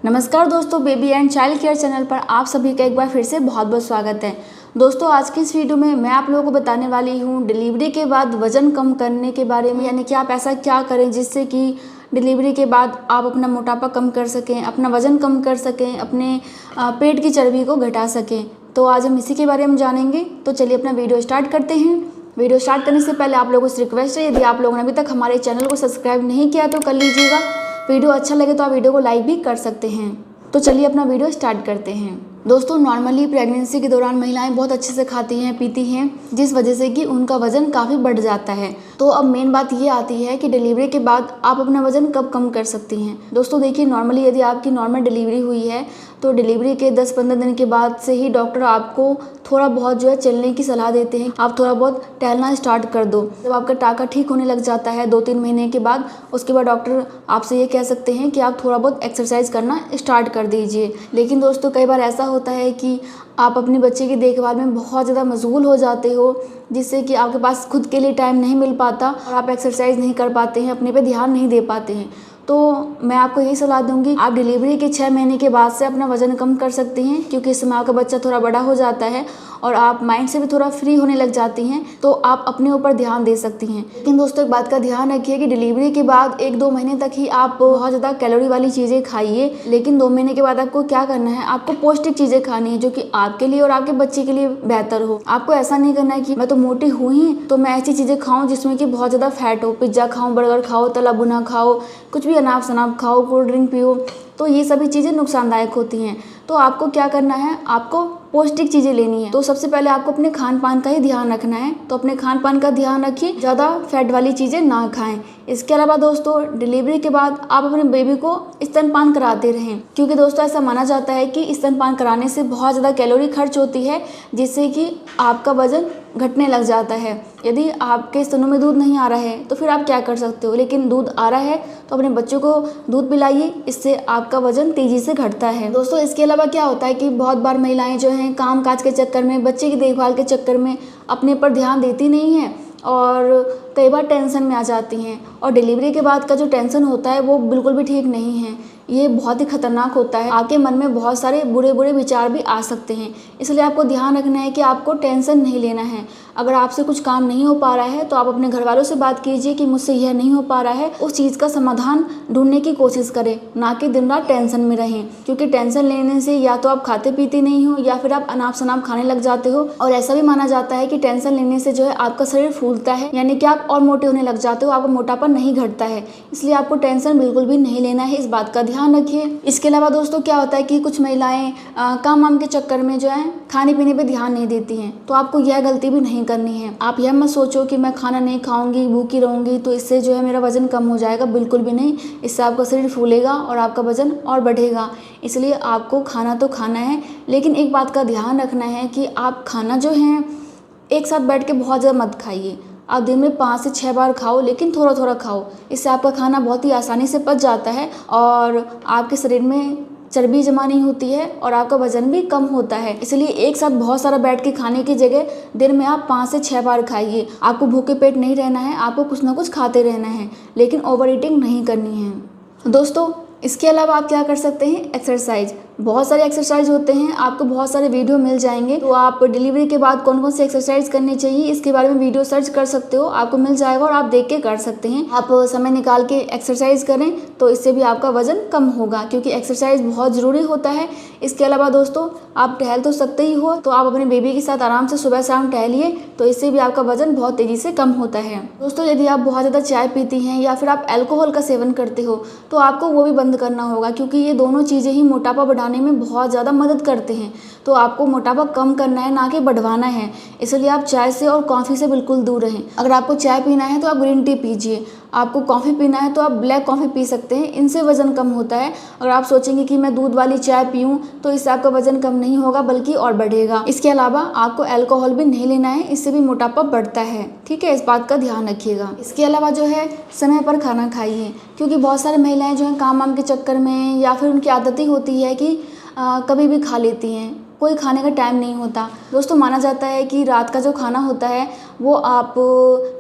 नमस्कार दोस्तों, baby and child care channel पर आप सभी का एक बार फिर से बहुत बहुत स्वागत है। दोस्तों, आज की इस वीडियो में मैं आप लोगों को बताने वाली हूँ डिलीवरी के बाद वज़न कम करने के बारे में, यानी कि आप ऐसा क्या करें जिससे कि डिलीवरी के बाद आप अपना मोटापा कम कर सकें, अपना वज़न कम कर सकें, अपने पेट की चर्बी को घटा सकें। तो आज हम इसी के बारे में जानेंगे। तो चलिए अपना वीडियो स्टार्ट करते हैं। वीडियो स्टार्ट करने से पहले आप लोगों से रिक्वेस्ट है, यदि आप लोगों ने अभी तक हमारे चैनल को सब्सक्राइब नहीं किया तो कर लीजिएगा। वीडियो अच्छा लगे तो आप वीडियो को लाइक भी कर सकते हैं। तो चलिए अपना वीडियो स्टार्ट करते हैं। दोस्तों, नॉर्मली प्रेगनेंसी के दौरान महिलाएं बहुत अच्छे से खाती हैं, पीती हैं, जिस वजह से कि उनका वज़न काफ़ी बढ़ जाता है। तो अब मेन बात ये आती है कि डिलीवरी के बाद आप अपना वज़न कब कम कर सकती हैं। दोस्तों देखिए, नॉर्मली यदि आपकी नॉर्मल डिलीवरी हुई है तो डिलीवरी के 10-15 दिन के बाद से ही डॉक्टर आपको थोड़ा बहुत जो है चलने की सलाह देते हैं। आप थोड़ा बहुत टहलना स्टार्ट कर दो। जब आपका टाका ठीक होने लग जाता है 2-3 महीने के बाद, उसके बाद डॉक्टर आपसे ये कह सकते हैं कि आप थोड़ा बहुत एक्सरसाइज करना स्टार्ट कर दीजिए। लेकिन दोस्तों, कई बार ऐसा होता है कि आप अपने बच्चे की देखभाल में बहुत ज़्यादा मशगूल हो जाते हो, जिससे कि आपके पास खुद के लिए टाइम नहीं मिल पाता और आप एक्सरसाइज नहीं कर पाते हैं, अपने पे ध्यान नहीं दे पाते हैं। तो मैं आपको यही सलाह दूंगी, आप डिलीवरी के 6 महीने के बाद से अपना वज़न कम कर सकती हैं, क्योंकि इस समय आपका बच्चा थोड़ा बड़ा हो जाता है और आप माइंड से भी थोड़ा फ्री होने लग जाती हैं, तो आप अपने ऊपर ध्यान दे सकती हैं। लेकिन दोस्तों, एक बात का ध्यान रखिए कि डिलीवरी के बाद 1-2 महीने तक ही आप बहुत ज़्यादा कैलोरी वाली चीज़ें खाइए, लेकिन 2 महीने के बाद आपको क्या करना है, आपको पौष्टिक चीज़ें खानी है जो कि आपके लिए और आपके बच्चे के लिए बेहतर हो। आपको ऐसा नहीं करना है कि मैं तो मोटी हुई ही तो मैं ऐसी चीज़ें खाऊं जिसमें कि बहुत ज़्यादा फैट हो, पिज्ज़ा खाऊं, बर्गर खाओ, तला भुना खाओ, कुछ भी अनाप शनाप खाओ, कोल्ड ड्रिंक पियो, तो ये सभी चीज़ें नुकसानदायक होती हैं। तो आपको क्या करना है, आपको पौष्टिक चीज़ें लेनी है। तो सबसे पहले आपको अपने खान पान का ही ध्यान रखना है। तो अपने खान पान का ध्यान रखिए, ज़्यादा फैट वाली चीज़ें ना खाएं। इसके अलावा दोस्तों, डिलीवरी के बाद आप अपने बेबी को स्तनपान कराते रहें, क्योंकि दोस्तों ऐसा माना जाता है कि स्तनपान कराने से बहुत ज़्यादा कैलोरी खर्च होती है, जिससे कि आपका वज़न घटने लग जाता है। यदि आपके स्तनों में दूध नहीं आ रहा है तो फिर आप क्या कर सकते हो, लेकिन दूध आ रहा है तो अपने बच्चों को दूध पिलाइए, इससे आपका वज़न तेज़ी से घटता है। दोस्तों, इसके अलावा क्या होता है कि बहुत बार महिलाएं जो हैं काम काज के चक्कर में, बच्चे की देखभाल के चक्कर में अपने पर ध्यान देती नहीं हैं और कई बार टेंशन में आ जाती हैं। और डिलीवरी के बाद का जो टेंशन होता है वो बिल्कुल भी ठीक नहीं है, ये बहुत ही खतरनाक होता है। आपके मन में बहुत सारे बुरे बुरे विचार भी आ सकते हैं, इसलिए आपको ध्यान रखना है कि आपको टेंशन नहीं लेना है। अगर आपसे कुछ काम नहीं हो पा रहा है तो आप अपने घर वालों से बात कीजिए कि मुझसे यह नहीं हो पा रहा है, उस चीज़ का समाधान ढूंढने की कोशिश करें, ना कि दिन रात टेंशन में रहें। क्योंकि टेंशन लेने से या तो आप खाते पीते नहीं हो या फिर आप अनाप शनाप खाने लग जाते हो। और ऐसा भी माना जाता है कि टेंशन लेने से जो है आपका शरीर फूलता है, यानी कि आप और मोटे होने लग जाते हो, आपका मोटापा नहीं घटता है। इसलिए आपको टेंशन बिल्कुल भी नहीं लेना है, इस बात का ध्यान रखिए। इसके अलावा दोस्तों, क्या होता है कि कुछ महिलाएं काम वाम के चक्कर में जो है खाने पीने पे ध्यान नहीं देती हैं, तो आपको यह गलती भी नहीं करनी है। आप यह मत सोचो कि मैं खाना नहीं खाऊंगी, भूखी रहूंगी तो इससे जो है मेरा वज़न कम हो जाएगा, बिल्कुल भी नहीं। इससे आपका शरीर फूलेगा और आपका वज़न और बढ़ेगा। इसलिए आपको खाना तो खाना है, लेकिन एक बात का ध्यान रखना है कि आप खाना जो है एक साथ बैठ के बहुत ज़्यादा मत खाइए। आप दिन में 5 से 6 बार खाओ, लेकिन थोड़ा थोड़ा खाओ। इससे आपका खाना बहुत ही आसानी से पच जाता है और आपके शरीर में चर्बी जमा नहीं होती है और आपका वज़न भी कम होता है। इसलिए एक साथ बहुत सारा बैठ के खाने की जगह दिन में आप 5 से 6 बार खाइए। आपको भूखे पेट नहीं रहना है, आपको कुछ ना कुछ खाते रहना है, लेकिन ओवर ईटिंग नहीं करनी है। दोस्तों, इसके अलावा आप क्या कर सकते हैं, एक्सरसाइज। बहुत सारे एक्सरसाइज होते हैं, आपको बहुत सारे वीडियो मिल जाएंगे। तो आप डिलीवरी के बाद कौन कौन सी एक्सरसाइज करनी चाहिए इसके बारे में वीडियो सर्च कर सकते हो, आपको मिल जाएगा और आप देख के कर सकते हैं। आप समय निकाल के एक्सरसाइज करें तो इससे भी आपका वज़न कम होगा, क्योंकि एक्सरसाइज बहुत ज़रूरी होता है। इसके अलावा दोस्तों, आप टहल तो सकते ही हो, तो आप अपने बेबी के साथ आराम से सुबह शाम टहलिए, तो इससे भी आपका वज़न बहुत तेज़ी से कम होता है। दोस्तों, यदि आप बहुत ज़्यादा चाय पीती हैं या फिर आप अल्कोहल का सेवन करते हो तो आपको वो भी बंद करना होगा, क्योंकि ये दोनों चीज़ें ही मोटापा बढ़ाने में बहुत ज़्यादा मदद करते हैं। तो आपको मोटापा कम करना है, ना कि बढ़वाना है। इसलिए आप चाय से और कॉफ़ी से बिल्कुल दूर रहें। अगर आपको चाय पीना है तो आप ग्रीन टी पीजिए, आपको कॉफ़ी पीना है तो आप ब्लैक कॉफ़ी पी सकते हैं, इनसे वज़न कम होता है। अगर आप सोचेंगे कि मैं दूध वाली चाय पीऊँ तो इससे आपका वज़न कम नहीं होगा, बल्कि और बढ़ेगा। इसके अलावा आपको अल्कोहल भी नहीं लेना है, इससे भी मोटापा बढ़ता है। ठीक है, इस बात का ध्यान रखिएगा। इसके अलावा जो है समय पर खाना खाइए, क्योंकि बहुत सारी महिलाएं जो हैं काम वाम के चक्कर में या फिर उनकी आदत ही होती है कि कभी भी खा लेती हैं, कोई खाने का टाइम नहीं होता। दोस्तों, माना जाता है कि रात का जो खाना होता है वो आप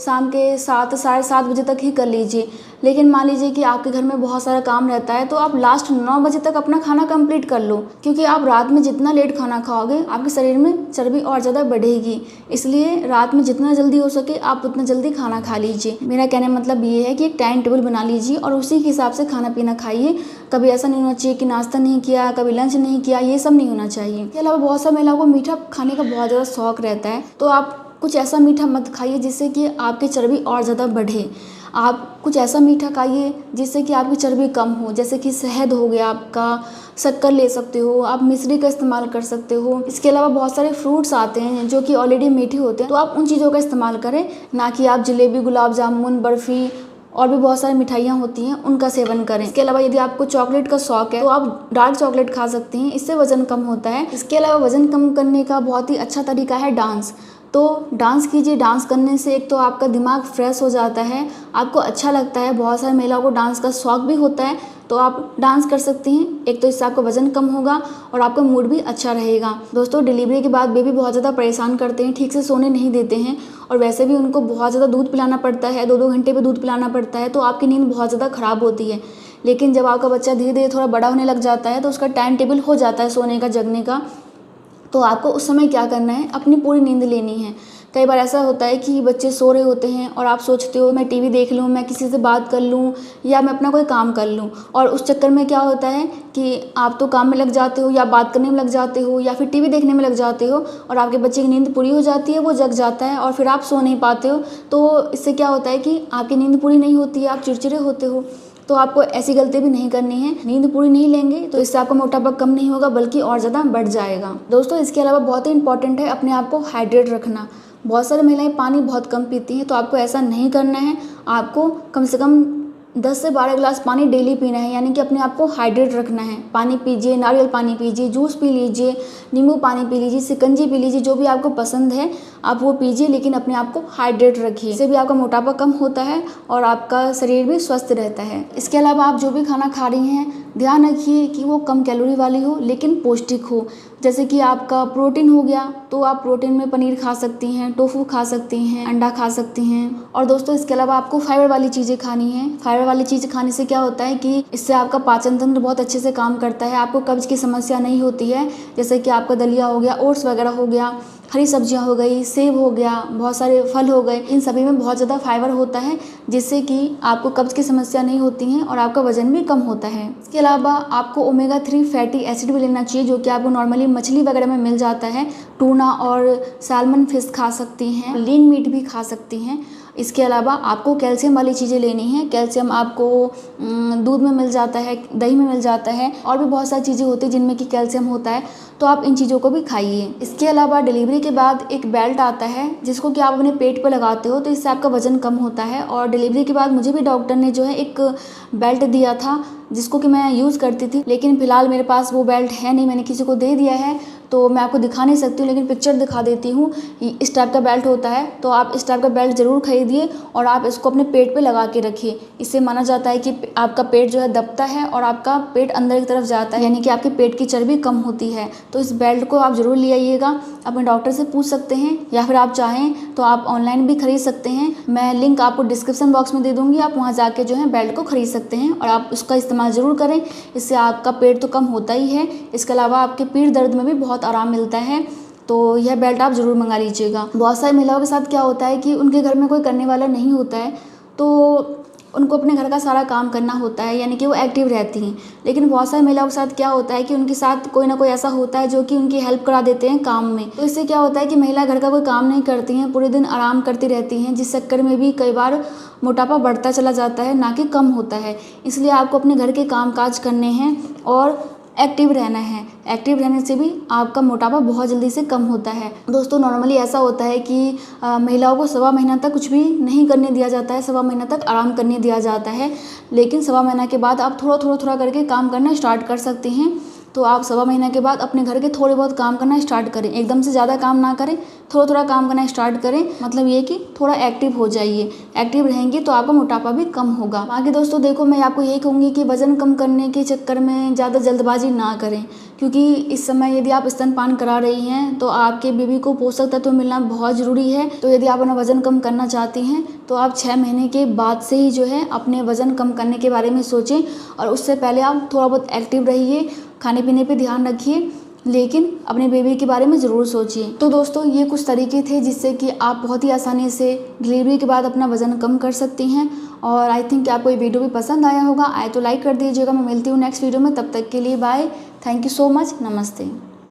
शाम के 7 साढ़े 7 बजे तक ही कर लीजिए। लेकिन मान लीजिए कि आपके घर में बहुत सारा काम रहता है तो आप लास्ट 9 बजे तक अपना खाना कंप्लीट कर लो, क्योंकि आप रात में जितना लेट खाना खाओगे आपके शरीर में चर्बी और ज़्यादा बढ़ेगी। इसलिए रात में जितना जल्दी हो सके आप उतना जल्दी खाना खा लीजिए। मेरा कहने का मतलब ये है कि एक टाइम टेबल बना लीजिए और उसी के हिसाब से खाना पीना खाइए। कभी ऐसा नहीं होना चाहिए कि नाश्ता नहीं किया, कभी लंच नहीं किया, ये सब नहीं होना चाहिए। इसके अलावा बहुत सारी महिलाओं को मीठा खाने का बहुत ज़्यादा शौक रहता है, तो आप कुछ ऐसा मीठा मत खाइए जिससे कि आपकी चर्बी और ज़्यादा बढ़े। आप कुछ ऐसा मीठा खाइए जिससे कि आपकी चर्बी कम हो, जैसे कि शहद हो गया, आपका शक्कर ले सकते हो, आप मिश्री का इस्तेमाल कर सकते हो। इसके अलावा बहुत सारे फ्रूट्स आते हैं जो कि ऑलरेडी मीठे होते हैं, तो आप उन चीज़ों का इस्तेमाल करें, ना कि आप जलेबी, गुलाब जामुन, बर्फ़ी और भी बहुत सारी मिठाइयाँ होती हैं उनका सेवन करें। इसके अलावा यदि आपको चॉकलेट का शौक है तो आप डार्क चॉकलेट खा सकते हैं, इससे वज़न कम होता है। इसके अलावा वज़न कम करने का बहुत ही अच्छा तरीका है डांस। तो डांस कीजिए। डांस करने से एक तो आपका दिमाग फ्रेश हो जाता है, आपको अच्छा लगता है। बहुत सारी महिलाओं को डांस का शौक भी होता है, तो आप डांस कर सकती हैं। एक तो इससे आपका वज़न कम होगा और आपका मूड भी अच्छा रहेगा। दोस्तों, डिलीवरी के बाद बेबी बहुत ज़्यादा परेशान करते हैं, ठीक से सोने नहीं देते हैं और वैसे भी उनको बहुत ज़्यादा दूध पिलाना पड़ता है, 2-2 घंटे पे दूध पिलाना पड़ता है, तो आपकी नींद बहुत ज़्यादा ख़राब होती है। लेकिन जब आपका बच्चा धीरे धीरे थोड़ा बड़ा होने लग जाता है तो उसका टाइम टेबल हो जाता है सोने का, जगने का, तो आपको उस समय क्या करना है, अपनी पूरी नींद लेनी है। कई बार ऐसा होता है कि बच्चे सो रहे होते हैं और आप सोचते हो मैं टीवी देख लूँ, मैं किसी से बात कर लूँ या मैं अपना कोई काम कर लूँ, और उस चक्कर में क्या होता है कि आप तो काम में लग जाते हो या बात करने में लग जाते हो या फिर टीवी देखने में लग जाते हो और आपके बच्चे की नींद पूरी हो जाती है, वो जग जाता है और फिर आप सो नहीं पाते हो। तो इससे क्या होता है कि आपकी नींद पूरी नहीं होती है, आप चिड़चिड़े होते हो। तो आपको ऐसी गलती भी नहीं करनी है। नींद पूरी नहीं लेंगे तो इससे आपका मोटापा कम नहीं होगा बल्कि और ज़्यादा बढ़ जाएगा। दोस्तों, इसके अलावा बहुत ही इंपॉर्टेंट है अपने आप को हाइड्रेट रखना। बहुत सारी महिलाएं पानी बहुत कम पीती हैं, तो आपको ऐसा नहीं करना है। आपको कम से कम 10 से 12 गिलास पानी डेली पीना है, यानी कि अपने आप को हाइड्रेट रखना है। पानी पीजिए, नारियल पानी पीजिए, जूस पी लीजिए, नींबू पानी पी लीजिए, शिकंजी पी लीजिए, जो भी आपको पसंद है आप वो पीजिए, लेकिन अपने आप को हाइड्रेट रखिए। इससे भी आपका मोटापा कम होता है और आपका शरीर भी स्वस्थ रहता है। इसके अलावा आप जो भी खाना खा रही हैं ध्यान रखिए कि वो कम कैलोरी वाली हो लेकिन पौष्टिक हो। जैसे कि आपका प्रोटीन हो गया तो आप प्रोटीन में पनीर खा सकती हैं, टोफू खा सकती हैं, अंडा खा सकती हैं। और दोस्तों, इसके अलावा आपको फाइबर वाली चीज़ें खानी है। फाइबर वाली चीज़ खाने से क्या होता है कि इससे आपका पाचन तंत्र बहुत अच्छे से काम करता है, आपको कब्ज की समस्या नहीं होती है। जैसे कि आपका दलिया हो गया, ओट्स वगैरह हो गया, हरी सब्जियां हो गई, सेब हो गया, बहुत सारे फल हो गए, इन सभी में बहुत ज़्यादा फाइबर होता है जिससे कि आपको कब्ज की समस्या नहीं होती है और आपका वजन भी कम होता है। इसके अलावा आपको ओमेगा 3 फैटी एसिड भी लेना चाहिए, जो कि आपको नॉर्मली मछली वगैरह में मिल जाता है। टूना और सैल्मन फिश खा सकती हैं, लीन मीट भी खा सकती हैं। इसके अलावा आपको कैल्शियम वाली चीज़ें लेनी है। कैल्शियम आपको दूध में मिल जाता है, दही में मिल जाता है और भी बहुत सारी चीज़ें होती हैं जिनमें कि कैल्शियम होता है, तो आप इन चीज़ों को भी खाइए। इसके अलावा डिलीवरी के बाद एक बेल्ट आता है जिसको कि आप अपने पेट पर लगाते हो, तो इससे आपका वजन कम होता है। और डिलीवरी के बाद मुझे भी डॉक्टर ने जो है एक बेल्ट दिया था जिसको कि मैं यूज़ करती थी, लेकिन फ़िलहाल मेरे पास वो बेल्ट है नहीं, मैंने किसी को दे दिया है, तो मैं आपको दिखा नहीं सकती हूँ, लेकिन पिक्चर दिखा देती हूँ। इस टाइप का बेल्ट होता है, तो आप इस टाइप का बेल्ट ज़रूर खरीदिए और आप इसको अपने पेट पे लगा के रखिए। इससे माना जाता है कि आपका पेट जो है दबता है और आपका पेट अंदर की तरफ जाता है, यानी कि आपके पेट की चर्बी कम होती है। तो इस बेल्ट को आप ज़रूर ले आइएगा। अपने डॉक्टर से पूछ सकते हैं या फिर आप चाहें तो आप ऑनलाइन भी खरीद सकते हैं। मैं लिंक आपको डिस्क्रिप्शन बॉक्स में दे दूँगी, आप वहाँ जाके जो है बेल्ट को खरीद सकते हैं और आप उसका इस्तेमाल ज़रूर करें। इससे आपका पेट तो कम होता ही है, इसके अलावा आपके पीठ दर्द में भी बहुत आराम मिलता है। तो यह बेल्ट आप ज़रूर मंगा लीजिएगा। बहुत सारी महिलाओं के साथ क्या होता है कि उनके घर में कोई करने वाला नहीं होता है, तो उनको अपने घर का सारा काम करना होता है, यानी कि वो एक्टिव रहती हैं। लेकिन बहुत सारी महिलाओं के साथ क्या होता है कि उनके साथ कोई ना कोई ऐसा होता है जो कि उनकी हेल्प करा देते हैं काम में। तो इससे क्या होता है कि महिला घर का कोई काम नहीं करती हैं, पूरे दिन आराम करती रहती हैं, जिस चक्कर में भी कई बार मोटापा बढ़ता चला जाता है, ना कि कम होता है। इसलिए आपको अपने घर के काम काज करने हैं और एक्टिव रहना है। एक्टिव रहने से भी आपका मोटापा बहुत जल्दी से कम होता है। दोस्तों, नॉर्मली ऐसा होता है कि महिलाओं को 1.25 महीना तक कुछ भी नहीं करने दिया जाता है, 1.25 महीना तक आराम करने दिया जाता है। लेकिन 1.25 महीना के बाद आप थोड़ा करके काम करना स्टार्ट कर सकते हैं। तो आप 1.25 महीना के बाद अपने घर के थोड़े बहुत काम करना स्टार्ट करें, एकदम से ज़्यादा काम ना करें, थोड़ा काम करना स्टार्ट करें। मतलब ये कि थोड़ा एक्टिव हो जाइए। एक्टिव रहेंगे तो आपका मोटापा भी कम होगा। बाकी दोस्तों देखो, मैं आपको यही कहूँगी कि वज़न कम करने के चक्कर में ज़्यादा जल्दबाजी ना करें, क्योंकि इस समय यदि आप स्तनपान करा रही हैं तो आपके बेबी को पोषक तत्व मिलना बहुत ज़रूरी है। तो यदि आप अपना वज़न कम करना चाहती हैं तो आप 6 महीने के बाद से ही जो है अपने वज़न कम करने के बारे में सोचें, और उससे पहले आप थोड़ा बहुत एक्टिव रहिए, खाने पीने पे ध्यान रखिए, लेकिन अपने बेबी के बारे में ज़रूर सोचिए। तो दोस्तों, ये कुछ तरीके थे जिससे कि आप बहुत ही आसानी से डिलीवरी के बाद अपना वज़न कम कर सकती हैं। और आई थिंक कि आपको ये वीडियो भी पसंद आया होगा। आए तो लाइक कर दीजिएगा। मैं मिलती हूँ नेक्स्ट वीडियो में, तब तक के लिए bye. Thank you so much. नमस्ते।